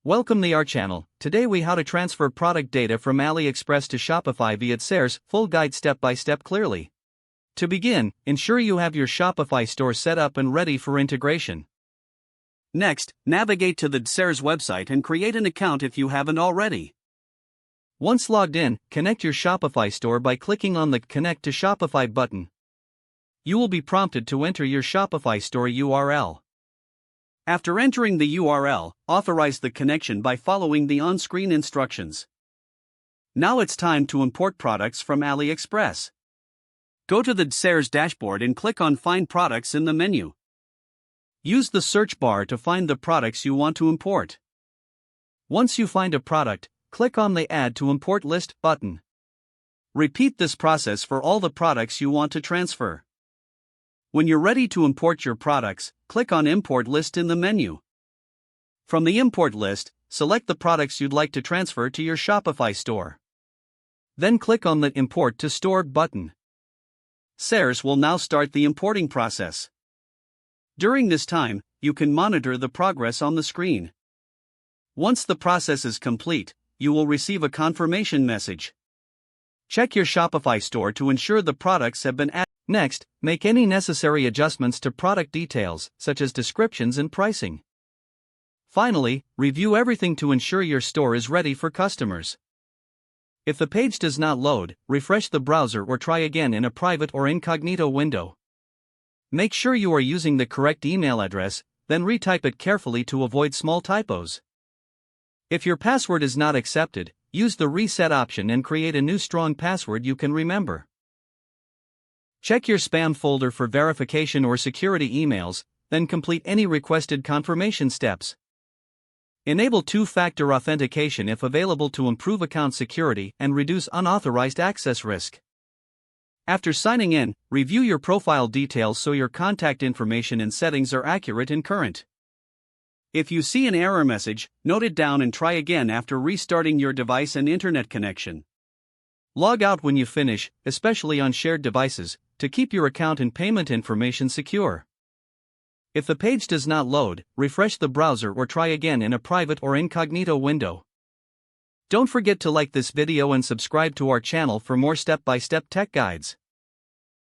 Welcome to our channel. Today we how to transfer product data from AliExpress to Shopify via DSers, full guide step by step clearly. To begin, ensure you have your Shopify store set up and ready for integration. Next, navigate to the DSers website and create an account if you haven't already. Once logged in, connect your Shopify store by clicking on the Connect to Shopify button. You will be prompted to enter your Shopify store URL. After entering the URL, authorize the connection by following the on-screen instructions. Now it's time to import products from AliExpress. Go to the DSers dashboard and click on Find Products in the menu. Use the search bar to find the products you want to import. Once you find a product, click on the Add to Import List button. Repeat this process for all the products you want to transfer. When you're ready to import your products, click on Import List in the menu. From the import list, select the products you'd like to transfer to your Shopify store. Then click on the Import to Store button. DSers will now start the importing process. During this time, you can monitor the progress on the screen. Once the process is complete, you will receive a confirmation message. Check your Shopify store to ensure the products have been added. Next, make any necessary adjustments to product details, such as descriptions and pricing. Finally, review everything to ensure your store is ready for customers. If the page does not load, refresh the browser or try again in a private or incognito window. Make sure you are using the correct email address, then retype it carefully to avoid small typos. If your password is not accepted, use the reset option and create a new strong password you can remember. Check your spam folder for verification or security emails, then complete any requested confirmation steps. Enable two-factor authentication if available to improve account security and reduce unauthorized access risk. After signing in, review your profile details so your contact information and settings are accurate and current. If you see an error message, note it down and try again after restarting your device and internet connection. Log out when you finish, especially on shared devices, to keep your account and payment information secure. If the page does not load, refresh the browser or try again in a private or incognito window. Don't forget to like this video and subscribe to our channel for more step-by-step tech guides.